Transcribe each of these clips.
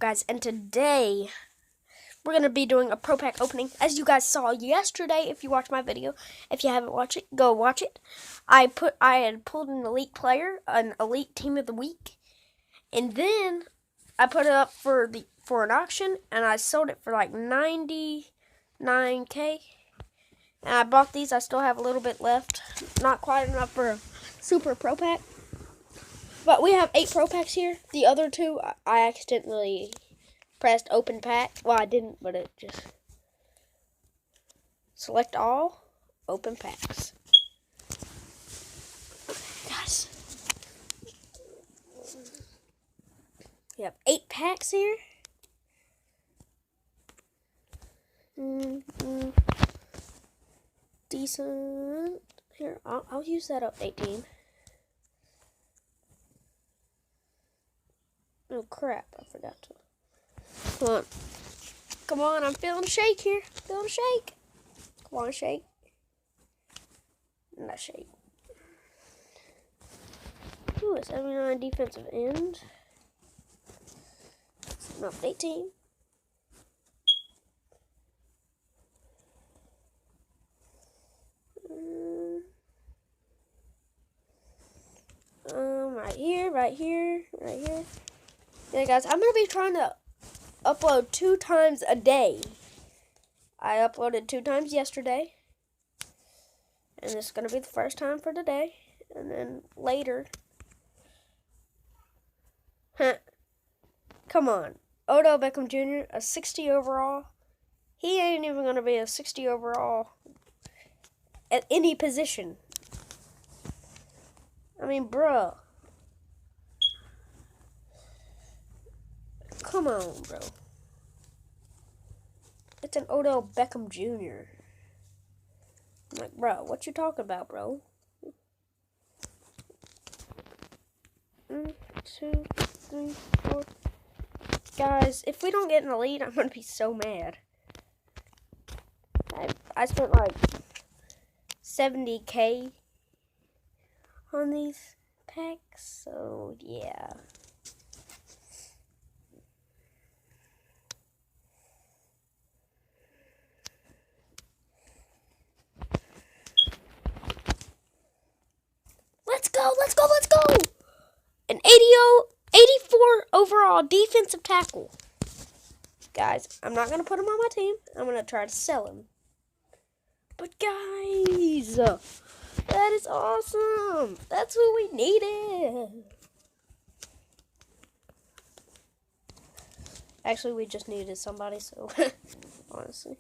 guys, and today we're going to be doing a Pro Pack opening. As you guys saw yesterday, if you watched my video. If you haven't watched it, go watch it. I had pulled an elite player, an elite team of the week, and then I put it up for an auction, and I sold it for like 99K. And I bought these. I still have a little bit left. Not quite enough for a super Pro Pack. But we have 8 Pro Packs here. The other 2, I accidentally pressed open pack. Well, I didn't, but it just... Select all, open packs. Guys. We have 8 packs here. Decent. Here, I'll use that update team. Oh crap, I forgot to. Come on. Come on, I'm feeling a shake here. Feeling a shake. Come on, shake. Not shake. Ooh, a 79 defensive end. It's an update team. Right here. Yeah, guys, I'm going to be trying to upload 2 times a day. I uploaded 2 times yesterday. And this is going to be the first time for today. And then later. Come on. Odell Beckham Jr., a 60 overall. He ain't even going to be a 60 overall at any position. I mean, bruh. Come on, bro. It's an Odell Beckham Jr. I'm like, bro, what you talking about, bro? 1, 2, 3, 4. Guys, if we don't get an elite, I'm gonna be so mad. I spent like 70K on these packs, so yeah. Let's go! An 84 overall defensive tackle. Guys, I'm not going to put him on my team. I'm going to try to sell him. But guys, that is awesome. That's what we needed. Actually, we just needed somebody, so honestly.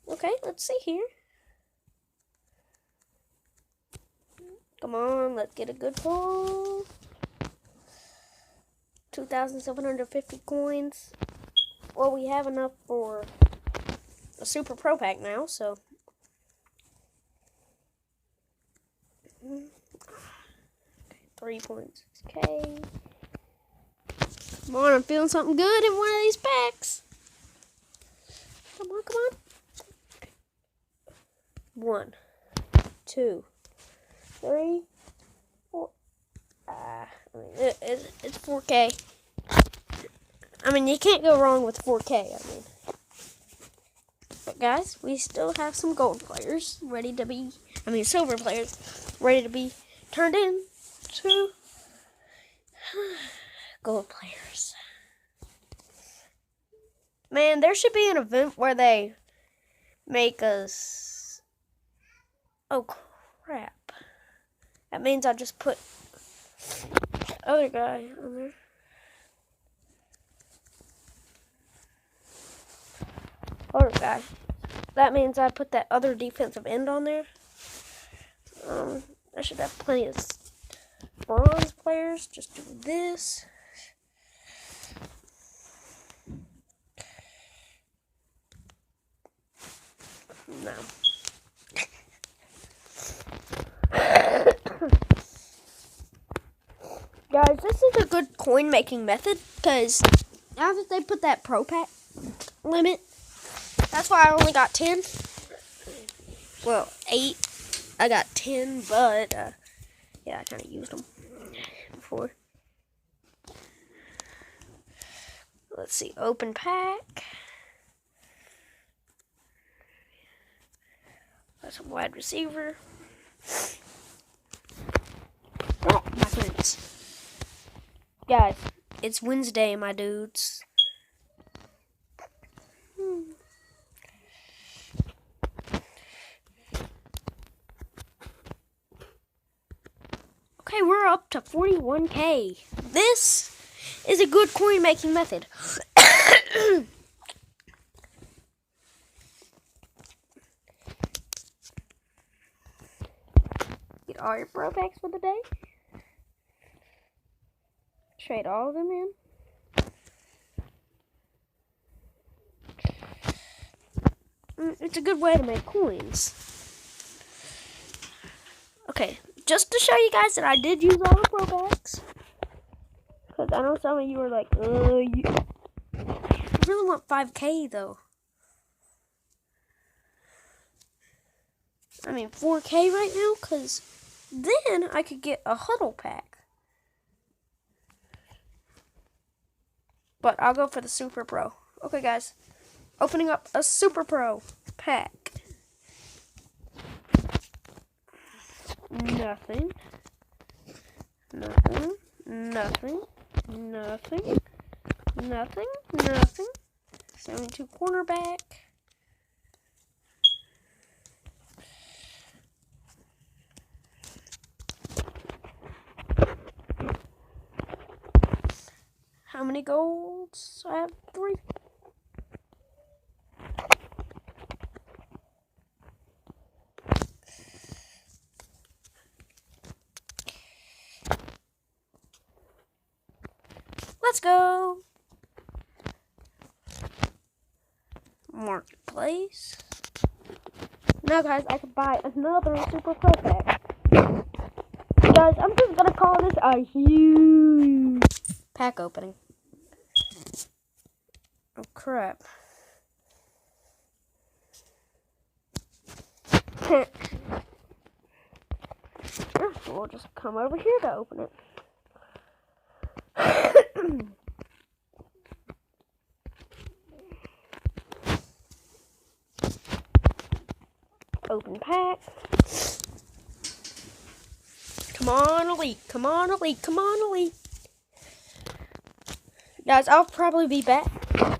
Okay, let's see here. Come on, let's get a good pull. 2,750 coins. Well, we have enough for a super Pro Pack now, so. 3.6K. Come on, I'm feeling something good in one of these packs. Come on. 1, 2, 3, 4. It's 4K. I mean, you can't go wrong with 4K. But guys, we still have some gold players ready to be. Silver players ready to be turned into gold players. Man, there should be an event where they make us. Oh crap! That means I just put other guy on there. Other guy. That means I put that other defensive end on there. I should have plenty of bronze players. Just do this. No. Guys, this is a good coin making method because now that they put that Pro Pack limit, that's why I only got 10. Well, 8. I got 10, but yeah, I kind of used them before. Let's see, open pack. That's a wide receiver. Oh, my goodness. Guys, it's Wednesday, my dudes. Okay, we're up to 41K. This is a good coin making method. Get all your pro packs for the day. Trade all of them in. It's a good way to make coins. Okay, just to show you guys that I did use all the pro packs. Because I know some of you are like, you really want 5K though. I mean 4K right now, because then I could get a huddle pack. But I'll go for the Super Pro. Okay guys, opening up a Super Pro pack. Nothing. Nothing. Nothing. Nothing. Nothing. Nothing. 72 cornerback. How many golds? I have 3. Let's go. Marketplace. Now guys, I can buy another Super Pro pack. Guys, I'm just gonna call this a huge pack opening. Oh crap. We'll just come over here to open it. Open pack. Come on, Elite. Come on, Elite. Come on, Elite. Guys, I'll probably be back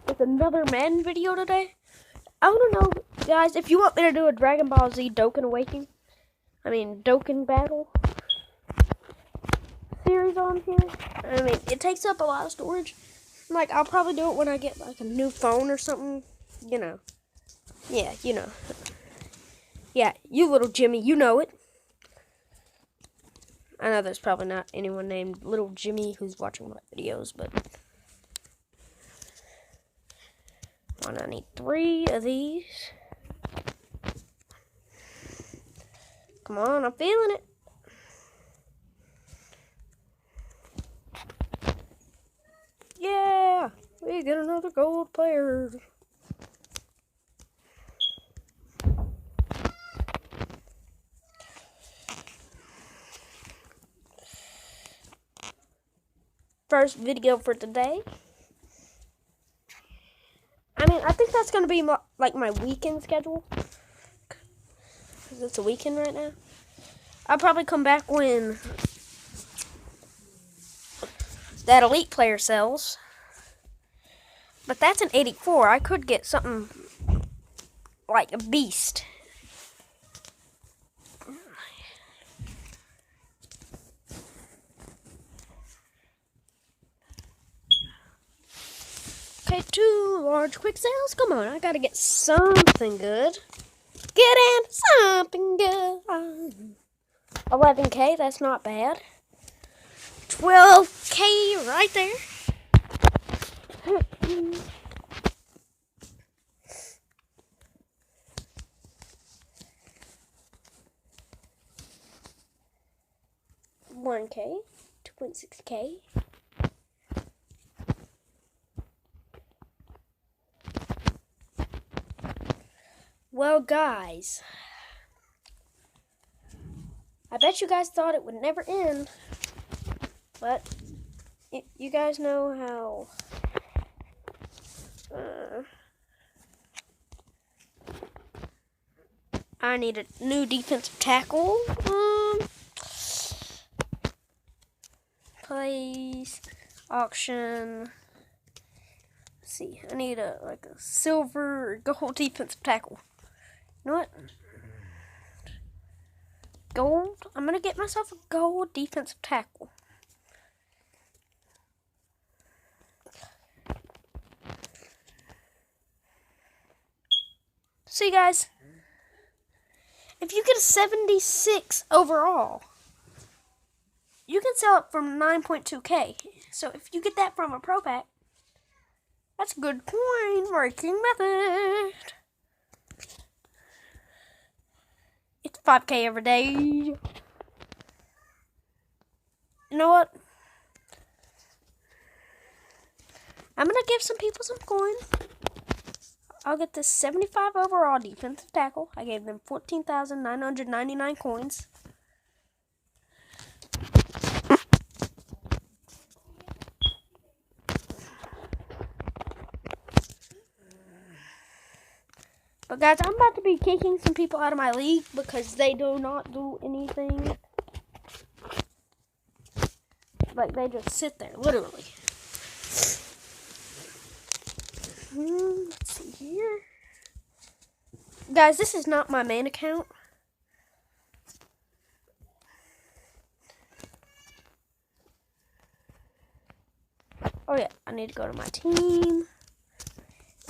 with another Madden video today. I want to know, guys, if you want me to do a Dragon Ball Z Dokkan Awakening. Dokkan Battle series on here. It takes up a lot of storage. I'll probably do it when I get, a new phone or something. You know. Yeah, you know. Yeah, you little Jimmy, you know it. I know there's probably not anyone named Little Jimmy who's watching my videos, but I need 3 of these. Come on, I'm feeling it. Yeah, we get another gold player. First video for today. I think that's going to be my weekend schedule. Because it's a weekend right now. I'll probably come back when that elite player sells. But that's an 84. I could get something like a beast. Okay, 2 large quick sales. Come on, I gotta get something good. Get in something good. 11K, that's not bad. 12K right there. $1K, 2.6K. Well, guys, I bet you guys thought it would never end, but you guys know how I need a new defensive tackle. Place auction. Let's see, I need a silver or gold defensive tackle. You know what? Gold. I'm gonna get myself a gold defensive tackle. See, guys, if you get a 76 overall, you can sell it from 9.2K. So if you get that from a pro pack, that's a good coin making method. It's 5K every day. You know what? I'm gonna give some people some coins. I'll get this 75 overall defensive tackle. I gave them 14,999 coins. But guys, I'm about to be kicking some people out of my league because they do not do anything. Like, they just sit there, literally. Let's see here. Guys, this is not my main account. Oh yeah, I need to go to my team.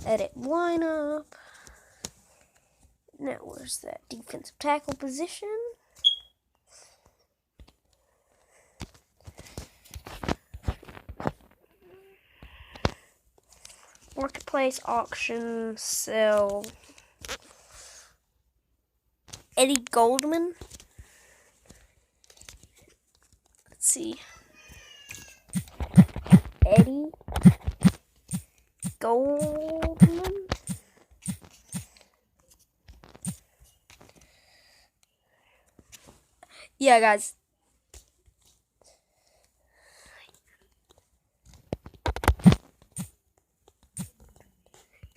Edit lineup. Now, where's that defensive tackle position? Marketplace, auction, sell. Eddie Goldman. Let's see. Eddie Goldman. Yeah, guys.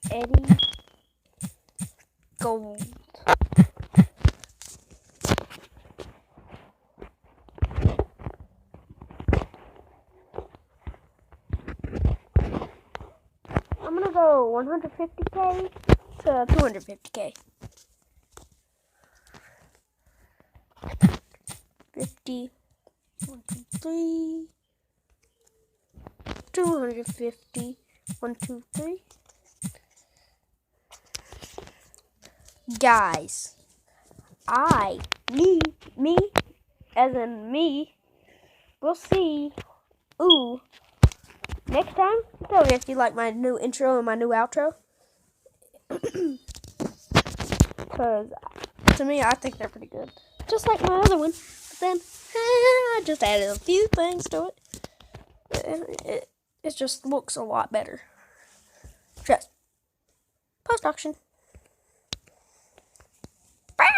Eddie Gold. I'm gonna go 150K to 250K. 50, 1, 2, 3, 250, 1, 2, 3. Guys, me, as in me, we'll see. Ooh, next time, tell me if you like my new intro and my new outro. Because, to me, I think they're pretty good. Just like my other one. But then, I just added a few things to it. It just looks a lot better. Just post-auction. Bye!